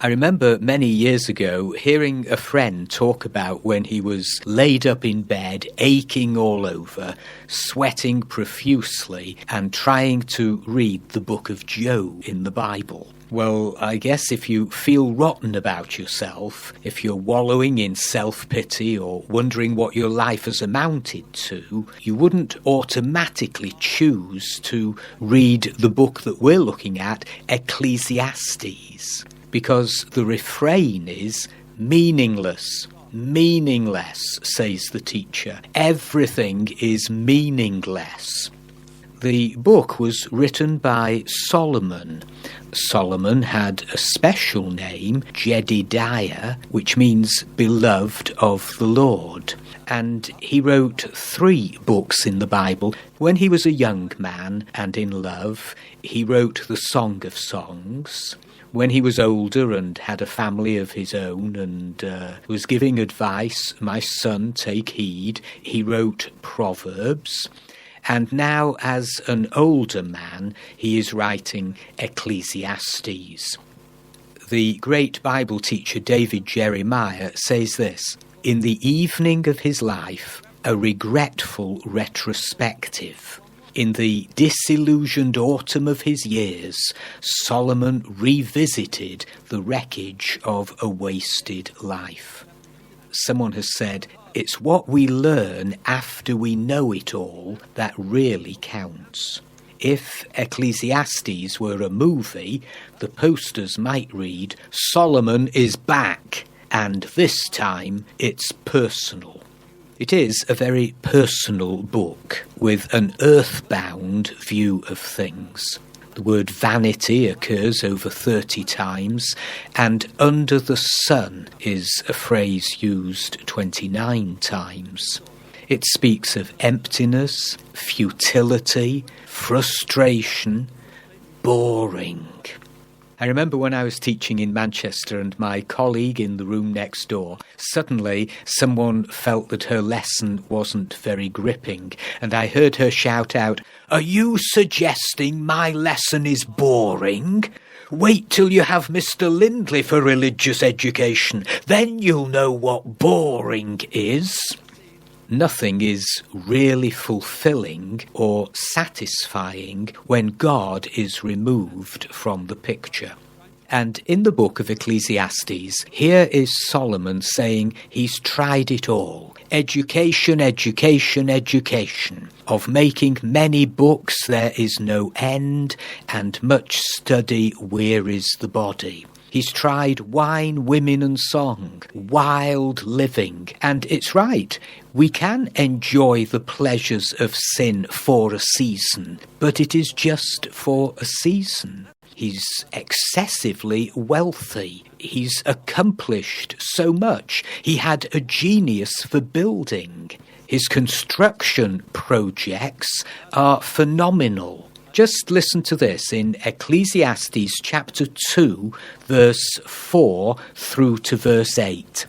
I remember many years ago hearing a friend talk about when he was laid up in bed, aching all over, sweating profusely, and trying to read the book of Job in the Bible. Well, I guess if you feel rotten about yourself, if you're wallowing in self-pity or wondering what your life has amounted to, you wouldn't automatically choose to read the book that we're looking at, Ecclesiastes. Because the refrain is meaningless. Meaningless, says the teacher. Everything is meaningless. The book was written by Solomon. Solomon had a special name, Jedidiah, which means beloved of the Lord. And he wrote 3 books in the Bible. When he was a young man and in love, he wrote the Song of Songs. When he was older and had a family of his own and was giving advice, my son, take heed, he wrote Proverbs. And now, as an older man, he is writing Ecclesiastes. The great Bible teacher David Jeremiah says this: in the evening of his life, a regretful retrospective. In the disillusioned autumn of his years, Solomon revisited the wreckage of a wasted life. Someone has said, it's what we learn after we know it all that really counts. If Ecclesiastes were a movie, the posters might read, Solomon is back, and this time it's personal. It is a very personal book with an earthbound view of things. The word vanity occurs over 30 times, and under the sun is a phrase used 29 times. It speaks of emptiness, futility, frustration, boring. I remember when I was teaching in Manchester and my colleague in the room next door, suddenly someone felt that her lesson wasn't very gripping, and I heard her shout out, "Are you suggesting my lesson is boring? Wait till you have Mr. Lindley for religious education, then you'll know what boring is." Nothing is really fulfilling or satisfying when God is removed from the picture. And in the book of Ecclesiastes, here is Solomon saying he's tried it all. Education, education, education. Of making many books there is no end, and much study wearies the body. He's tried wine, women and song, wild living, and it's right. We can enjoy the pleasures of sin for a season, but it is just for a season. He's excessively wealthy. He's accomplished so much. He had a genius for building. His construction projects are phenomenal. Just listen to this in Ecclesiastes chapter 2, verse 4 through to verse 8.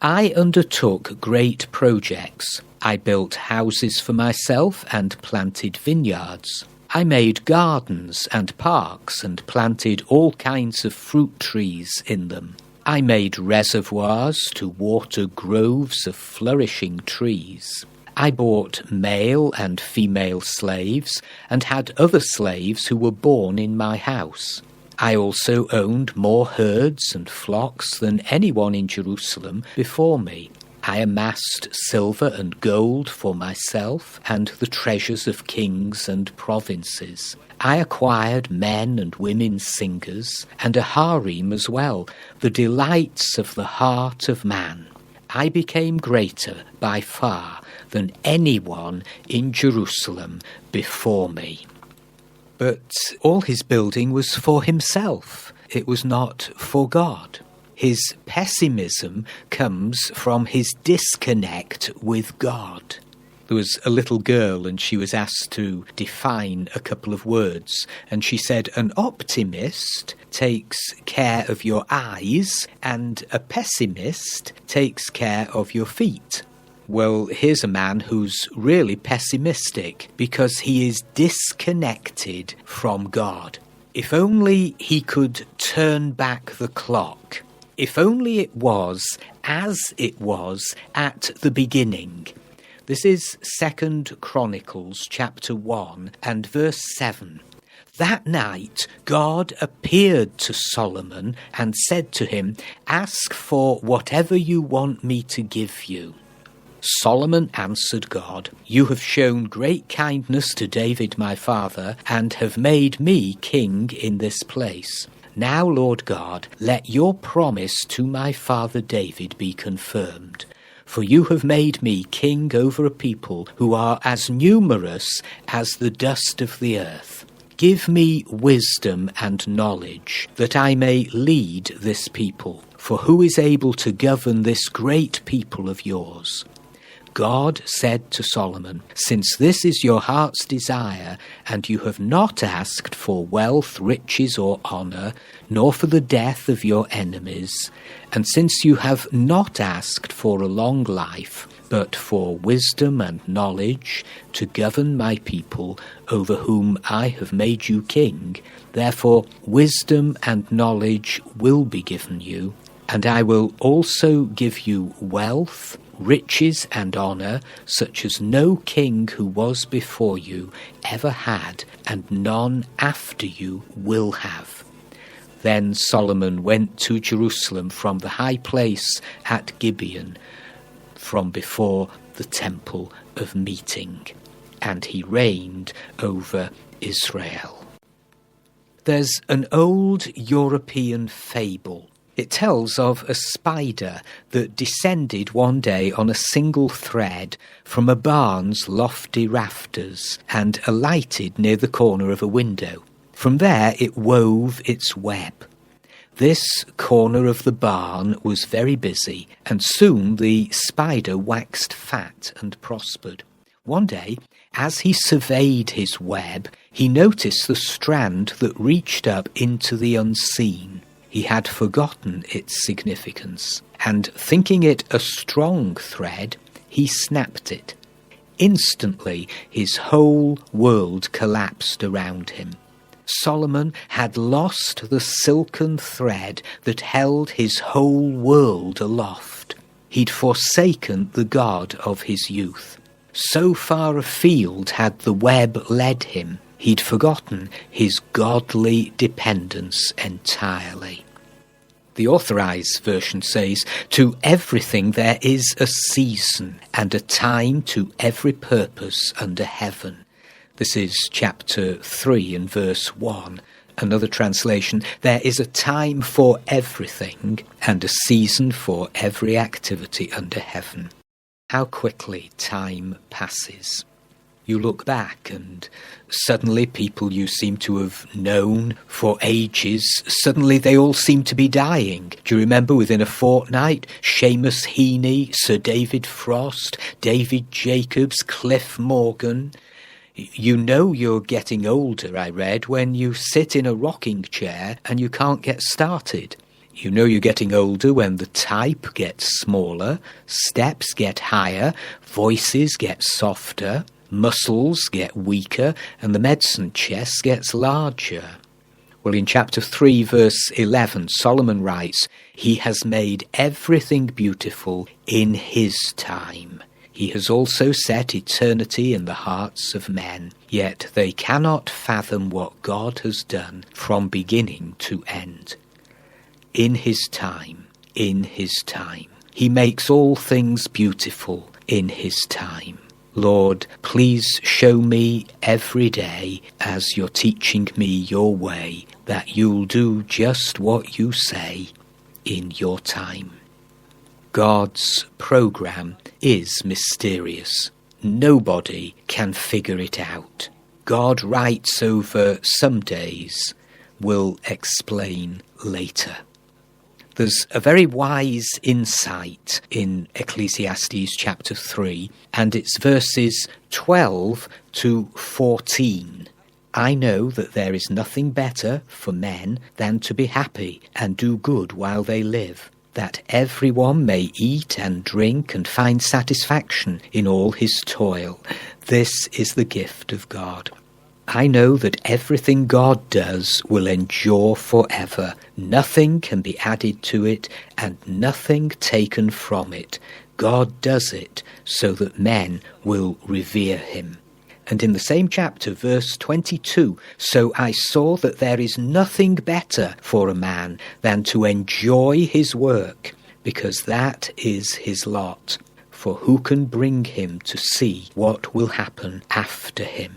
I undertook great projects. I built houses for myself and planted vineyards. I made gardens and parks and planted all kinds of fruit trees in them. I made reservoirs to water groves of flourishing trees. I bought male and female slaves and had other slaves who were born in my house. I also owned more herds and flocks than anyone in Jerusalem before me. I amassed silver and gold for myself and the treasures of kings and provinces. I acquired men and women singers and a harem as well, the delights of the heart of man. I became greater by far than anyone in Jerusalem before me. But all his building was for himself. It was not for God. His pessimism comes from his disconnect with God. There was a little girl and she was asked to define a couple of words. And she said, an optimist takes care of your eyes and a pessimist takes care of your feet. Well, here's a man who's really pessimistic because he is disconnected from God. If only he could turn back the clock. If only it was as it was at the beginning. This is 2 Chronicles chapter 1 and verse 7. That night God appeared to Solomon and said to him, "Ask for whatever you want me to give you." Solomon answered God, "You have shown great kindness to David my father, and have made me king in this place. Now, Lord God, let your promise to my father David be confirmed. For you have made me king over a people who are as numerous as the dust of the earth. Give me wisdom and knowledge, that I may lead this people. For who is able to govern this great people of yours?" God said to Solomon, "Since this is your heart's desire, and you have not asked for wealth, riches, or honor, nor for the death of your enemies, and since you have not asked for a long life, but for wisdom and knowledge to govern my people over whom I have made you king, therefore wisdom and knowledge will be given you, and I will also give you wealth, riches and honor, such as no king who was before you ever had, and none after you will have." Then Solomon went to Jerusalem from the high place at Gibeon, from before the temple of meeting, and he reigned over Israel. There's an old European fable. It tells of a spider that descended one day on a single thread from a barn's lofty rafters and alighted near the corner of a window. From there it wove its web. This corner of the barn was very busy, and soon the spider waxed fat and prospered. One day, as he surveyed his web, he noticed the strand that reached up into the unseen. He had forgotten its significance, and thinking it a strong thread, he snapped it. Instantly, his whole world collapsed around him. Solomon had lost the silken thread that held his whole world aloft. He'd forsaken the God of his youth. So far afield had the web led him, he'd forgotten his godly dependence entirely. The Authorized Version says, "To everything there is a season, and a time to every purpose under heaven." This is chapter 3 and verse 1. Another translation, "There is a time for everything, and a season for every activity under heaven." How quickly time passes. You look back and suddenly people you seem to have known for ages, suddenly they all seem to be dying. Do you remember within a fortnight, Seamus Heaney, Sir David Frost, David Jacobs, Cliff Morgan? You know you're getting older, I read, when you sit in a rocking chair and you can't get started. You know you're getting older when the type gets smaller, steps get higher, voices get softer, muscles get weaker, and the medicine chest gets larger. Well, in chapter 3, verse 11, Solomon writes, "He has made everything beautiful in his time. He has also set eternity in the hearts of men, yet they cannot fathom what God has done from beginning to end." In his time, in his time. He makes all things beautiful in his time. Lord, please show me every day, as you're teaching me your way, that you'll do just what you say in your time. God's program is mysterious. Nobody can figure it out. God writes over some days, will explain later. There's a very wise insight in Ecclesiastes chapter 3, and it's verses 12 to 14. "I know that there is nothing better for men than to be happy and do good while they live, that everyone may eat and drink and find satisfaction in all his toil. This is the gift of God. I know that everything God does will endure forever. Nothing can be added to it, and nothing taken from it. God does it so that men will revere him. And in the same chapter, verse 22, so I saw that there is nothing better for a man than to enjoy his work, because that is his lot. For who can bring him to see what will happen after him?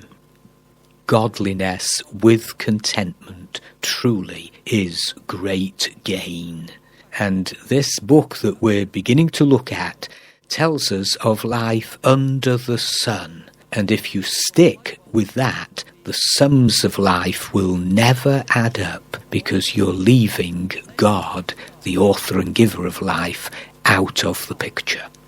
Godliness with contentment truly is great gain. And this book that we're beginning to look at tells us of life under the sun. And if you stick with that, the sums of life will never add up, because you're leaving God, the author and giver of life, out of the picture.